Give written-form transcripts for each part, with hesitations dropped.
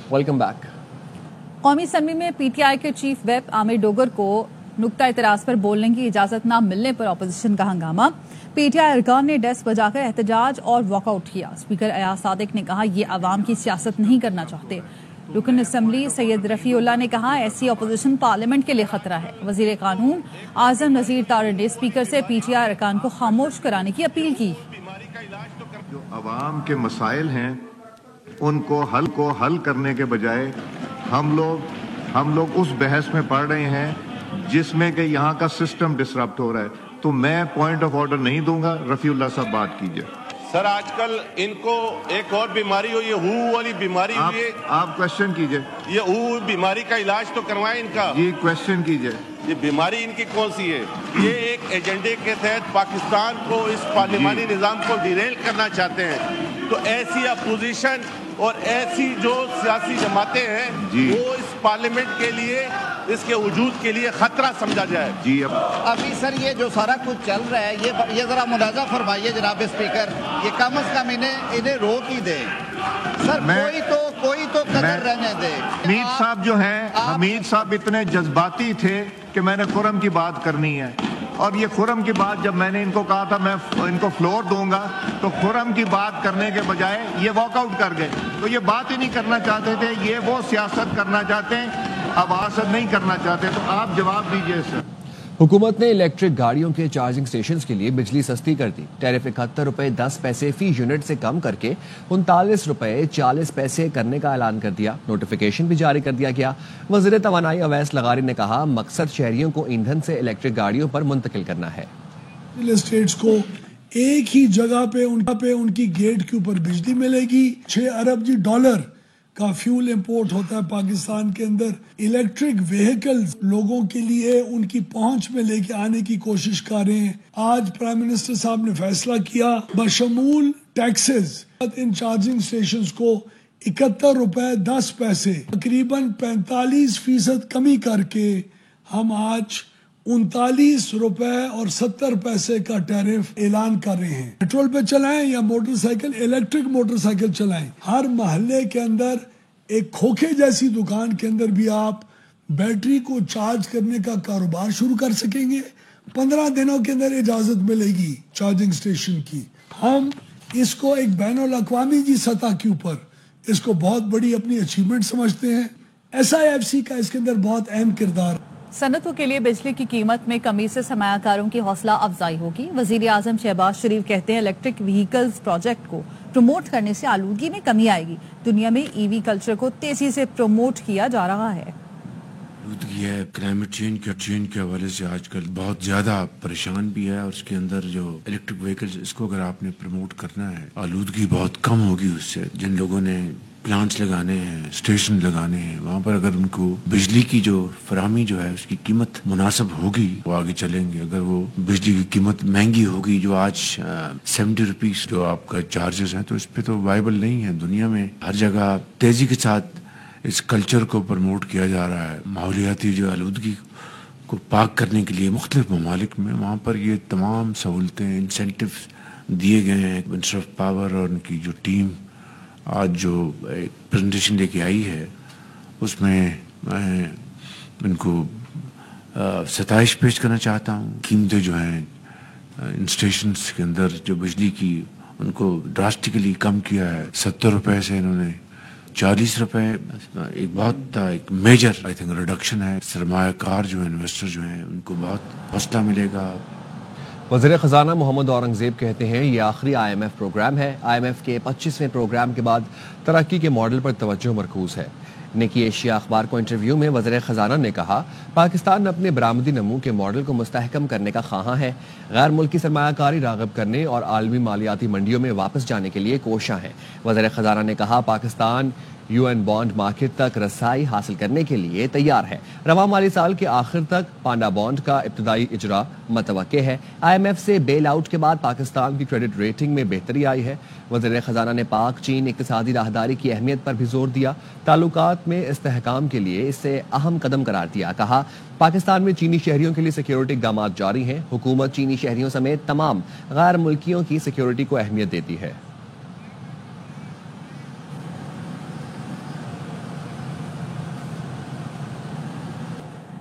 Welcome back. कौमी assembly में PTI के चीफ व्हिप आमिर डोगर को नुक्ता इतराज पर बोलने की इजाजत न मिलने पर अपोजिशन का हंगामा। पीटीआई अरकान ने डेस्क बजाकर एहतजाज और वॉकआउट किया। स्पीकर अयाज सादिक ने कहा ये अवाम की सियासत नहीं करना चाहते। रुकन असम्बली सैयद रफीउल्लाह ने कहा ऐसी अपोजिशन पार्लियामेंट के लिए खतरा है। वजीर कानून आजम नजीर तारड़ ने स्पीकर से पीटीआई अरकान को खामोश कराने की अपील की। जो अवाम के मसाइल हैं उनको हल करने के बजाय हम लोग उस बहस में पड़ रहे हैं जिसमें कि यहाँ का सिस्टम डिसरप्ट हो रहा है। तो मैं पॉइंट ऑफ ऑर्डर नहीं दूंगा। रफीउल्लाह साहब बात कीजिए। सर आजकल इनको एक और बीमारी हुई है, हू वाली बीमारी हुई है। आप क्वेश्चन कीजिए। ये हू बीमारी का इलाज तो करवाएं इनका। ये क्वेश्चन कीजिए। ये बीमारी इनकी कौन सी है? ये एक एजेंडे के तहत पाकिस्तान को, इस पार्लिमानी निज़ाम को डिरेल करना चाहते हैं। तो ऐसी अपोजिशन और ऐसी जो सियासी जमातें हैं वो इस पार्लियामेंट के लिए, इसके वजूद के लिए खतरा समझा जाए। जी अभी सर ये जो सारा कुछ चल रहा है ये जरा मुलाजा फरमाइए जनाब स्पीकर, ये कम अज कम इन्हें रोक ही दे सर। कोई तो कदर रहने दे। हमीद साहब जो हैं, हमीद साहब इतने जज्बाती थे कि मैंने खुरम की बात करनी है, और ये खुरम की बात जब मैंने इनको कहा था मैं इनको फ्लोर दूंगा तो खुरम की बात करने के बजाय ये वॉकआउट कर गए। तो ये बात ही नहीं करना चाहते थे, ये वो सियासत करना चाहते हैं, आवाज़ नहीं करना चाहते। तो आप जवाब दीजिए सर। हुकूमत ने इलेक्ट्रिक गाड़ियों के चार्जिंग स्टेशंस के लिए बिजली सस्ती कर दी। टैरिफ 71 रुपए 10 पैसे फी यूनिट से कम करके 39 रुपए 40 पैसे करने का ऐलान कर दिया। नोटिफिकेशन भी जारी कर दिया गया। वज़ीर तवानाई अवैस लगारी ने कहा मकसद शहरियों को ईंधन से इलेक्ट्रिक गाड़ियों पर मुंतकिल करना है। स्टेट्स को एक ही जगह पे उनकी गेट के ऊपर बिजली मिलेगी। 6 अरब डॉलर का फ्यूल इंपोर्ट होता है पाकिस्तान के अंदर। इलेक्ट्रिक व्हीकल्स लोगों के लिए उनकी पहुंच में लेके आने की कोशिश कर रहे हैं। आज प्राइम मिनिस्टर साहब ने फैसला किया बशमूल टैक्सेस इन चार्जिंग स्टेशंस को 71 रुपए 10 पैसे तकरीबन 45% कमी करके हम आज 39 रुपए और 70 पैसे का टैरिफ ऐलान कर रहे हैं। पेट्रोल पे चलाएं या मोटरसाइकिल, इलेक्ट्रिक मोटरसाइकिल चलाएं। हर मोहल्ले के अंदर एक खोखे जैसी दुकान के अंदर भी आप बैटरी को चार्ज करने का कारोबार शुरू कर सकेंगे। 15 दिनों के अंदर इजाजत मिलेगी चार्जिंग स्टेशन की। हम इसको एक बैनुल-अक़वामी की सतह के ऊपर इसको बहुत बड़ी अपनी अचीवमेंट समझते हैं। SIFC का इसके अंदर बहुत अहम किरदार। सनतों के लिए बिजली की कीमत में कमी से सरमायाकारों की हौसला अफजाई होगी। वजीर आजम शहबाज शरीफ कहते हैं इलेक्ट्रिक व्हीकल्स प्रोजेक्ट को प्रमोट करने से आलूदगी में कमी आएगी। दुनिया में EV कल्चर को तेजी से प्रमोट किया जा रहा है। आलूदगी है, क्लाइमेट चेंज के हवाले से आजकल बहुत ज्यादा परेशान भी है, और उसके अंदर जो इलेक्ट्रिक व्हीकल्स, इसको अगर आपने प्रमोट करना है, आलूदगी बहुत कम होगी उससे। जिन लोगों ने प्लांट्स लगाने हैं, स्टेशन लगाने हैं, वहाँ पर अगर उनको बिजली की जो फराहमी जो है उसकी कीमत मुनासिब होगी वो आगे चलेंगे। अगर वो बिजली की कीमत महंगी होगी, जो आज 70 रुपीज़ जो आपका चार्जेस हैं, तो इस पर तो वाइबल नहीं है। दुनिया में हर जगह तेज़ी के साथ इस कल्चर को प्रमोट किया जा रहा है। माहौलियाती जो आलूदगी को पाक करने के लिए मुख्तलिफ ममालिक में वहाँ पर ये तमाम सहूलतें, इंसेंटिव दिए गए हैं। मिनिस्टर ऑफ पावर और उनकी जो टीम आज जो एक प्रेजेंटेशन लेके आई है उसमें मैं इनको सताइश पेश करना चाहता हूँ। कीमतें जो हैं इन स्टेशंस के अंदर जो बिजली की, उनको ड्रास्टिकली कम किया है। 70 रुपए से इन्होंने 40 रुपए, एक मेजर आई थिंक रिडक्शन है। सरमायाकार जो है, इन्वेस्टर जो हैं, उनको बहुत हौसला मिलेगा। वज़ीर ख़ज़ाना मोहम्मद औरंगज़ेब कहते हैं ये आखिरी IMF प्रोग्राम है। IMF के 25वें प्रोग्राम के बाद तरक्की के मॉडल पर तवज्जो मरकूज़ है। निकी एशिया अखबार को इंटरव्यू में वज़ीर ख़ज़ाना ने कहा पाकिस्तान अपने बरामदी नमू के मॉडल को मुस्तहकम करने का ख़्वाहां है। गैर मुल्की सरमायाकारी राग़िब करने और आलमी मालियाती मंडियों में वापस जाने के लिए कोशां है। वज़ीर ख़ज़ाना ने कहा पाकिस्तान UN बॉन्ड मार्केट तक रसाई हासिल करने के लिए तैयार है। रवा माली साल के आखिर तक पांडा बॉन्ड का इब्तदाई इजरा मतवक्के है। IMF से बेल आउट के बाद पाकिस्तान की क्रेडिट रेटिंग में बेहतरी आई है। वज़ीर ख़ज़ाना ने पाक चीन इक़्तिसादी राहदारी की अहमियत पर भी जोर दिया। ताल्लुकात में इस्तेहकाम के लिए इसे अहम कदम करार दिया। कहा पाकिस्तान में चीनी शहरियों के लिए सिक्योरिटी इक़दाम जारी हैं। हुकूमत चीनी शहरियों समेत तमाम गैर मुल्कियों की सिक्योरिटी को अहमियत देती है।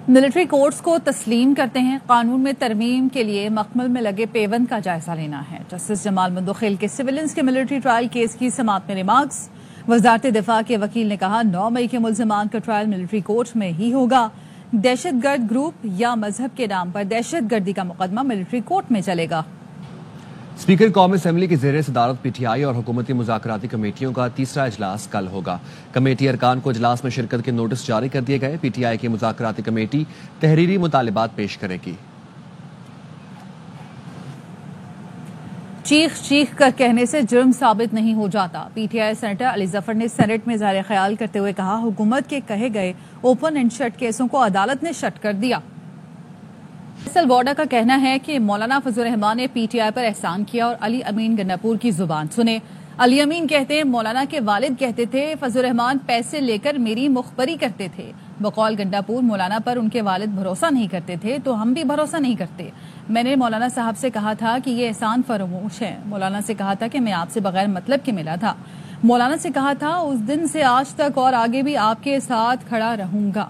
ملٹری کورٹس کو تسلیم کرتے ہیں، قانون میں ترمیم کے لیے مخمل میں لگے پیوند کا جائزہ لینا ہے۔ جسٹس جمال مندوخیل کے سویلنس کے ملٹری ٹرائل کیس کی سماعت میں ریمارکس۔ وزارت دفاع کے وکیل نے کہا 9 مئی کے ملزمان کا ٹرائل ملٹری کورٹ میں ہی ہوگا۔ دہشت گرد گروپ یا مذہب کے نام پر دہشت گردی کا مقدمہ ملٹری کورٹ میں چلے گا۔ اسپیکر قومی اسمبلی کی زیر صدارت پی ٹی آئی اور حکومتی مذاکراتی کمیٹیوں کا تیسرا اجلاس کل ہوگا۔ کمیٹی ارکان کو اجلاس میں شرکت کے نوٹس جاری کر دیے گئے۔ پی ٹی آئی کی مذاکراتی کمیٹی تحریری مطالبات پیش کرے گی۔ چیخ چیخ کر کہنے سے جرم ثابت نہیں ہو جاتا۔ P T I senator Ali Zafar نے سینیٹ میں اظہار خیال کرتے ہوئے کہا حکومت کے کہے گئے اوپن اینڈ شٹ کیسوں کو عدالت نے شٹ کر دیا۔ فیصل وارڈا کا کہنا ہے کہ مولانا فضل الرحمان نے پی ٹی آئی پر احسان کیا اور علی امین گناپور کی زبان سنے۔ علی امین کہتے ہیں مولانا کے والد کہتے تھے فضل الرحمان پیسے لے کر میری مخبری کرتے تھے۔ بقول گنڈاپور مولانا پر ان کے والد بھروسہ نہیں کرتے تھے تو ہم بھی بھروسہ نہیں کرتے۔ میں نے مولانا صاحب سے کہا تھا کہ یہ احسان فراموش ہے۔ مولانا سے کہا تھا کہ میں آپ سے بغیر مطلب کے ملا تھا۔ مولانا سے کہا تھا اس دن سے آج تک اور آگے بھی آپ کے ساتھ کھڑا رہوں گا۔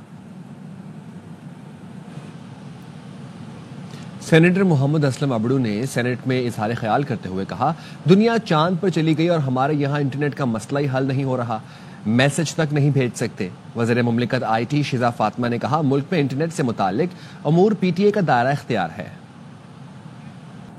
سینیٹر محمد اسلم ابڑو نے سینیٹ میں اظہار خیال کرتے ہوئے کہا دنیا چاند پر چلی گئی اور ہمارے یہاں انٹرنیٹ کا مسئلہ ہی حل نہیں ہو رہا، میسج تک نہیں بھیج سکتے۔ وزیر مملکت آئی ٹی شیزا فاطمہ نے کہا ملک میں انٹرنیٹ سے متعلق امور پی ٹی اے کا دائرہ اختیار ہے۔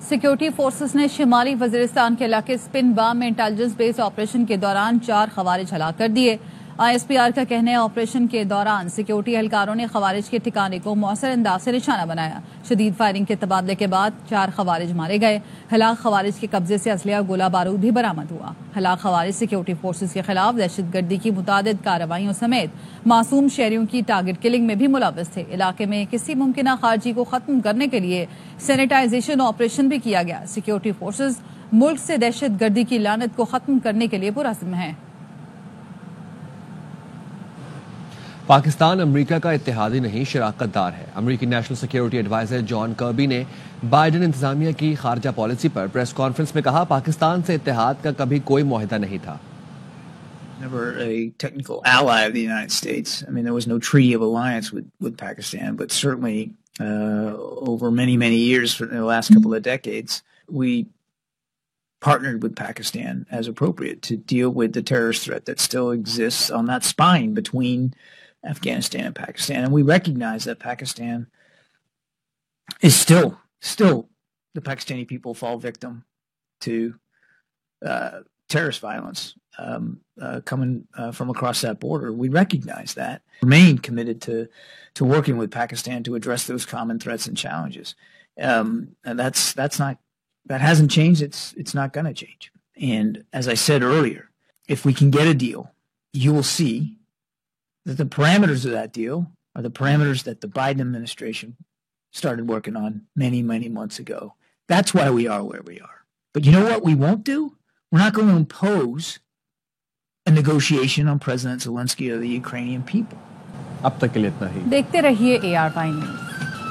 سیکیورٹی فورسز نے شمالی وزیرستان کے علاقے سپن بام میں انٹیلیجنس بیس آپریشن کے دوران 4 خوارج ہلاک کر دیے۔ آئی ایس پی آر کا کہنا ہے آپریشن کے دوران سیکیورٹی اہلکاروں نے خوارج کے ٹھکانے کو مؤثر انداز سے نشانہ بنایا۔ شدید فائرنگ کے تبادلے کے بعد 4 خوارج مارے گئے۔ ہلاک خوارج کے قبضے سے اسلحہ گولہ بارود بھی برآمد ہوا۔ ہلاک خوارج سیکیورٹی فورسز کے خلاف دہشت گردی کی متعدد کارروائیوں سمیت معصوم شہریوں کی ٹارگٹ کلنگ میں بھی ملوث تھے۔ علاقے میں کسی ممکنہ خارجی کو ختم کرنے کے لیے سینیٹائزیشن آپریشن بھی کیا گیا۔ سیکیورٹی فورسز ملک سے دہشت گردی کی لعنت کو ختم کرنے کے لیے پرعزم ہیں۔ پاکستان امریکہ کا اتحادی نہیں شراکت دار ہے۔ امریکی نیشنل سیکیورٹی ایڈوائزر جان کربی نے بائیڈن انتظامیہ کی خارجہ پالیسی پر پریس کانفرنس میں کہا پاکستان سے اتحاد کا کبھی کوئی معاہدہ نہیں تھا۔ Never a technical ally of the United States. I mean, there was no treaty of alliance with Pakistan, but certainly over many years, for the last couple of decades, we partnered with Pakistan as appropriate to deal with the terrorist threat that still exists on that spine between Afghanistan and Pakistan. And we recognize that Pakistan is still the Pakistani people fall victim to terrorist violence coming from across that border. We recognize that. Remain committed to working with Pakistan to address those common threats and challenges. And that hasn't changed. It's not going to change. And as I said earlier, if we can get a deal, you will see that the parameters of that deal are the parameters that the Biden administration started working on many months ago. That's why we are where we are. But you know what we won't do? We're not going to impose a negotiation on President Zelensky or the Ukrainian people. اب تک کے لیے اتنا ہی۔ دیکھتے رہیے AR9 news.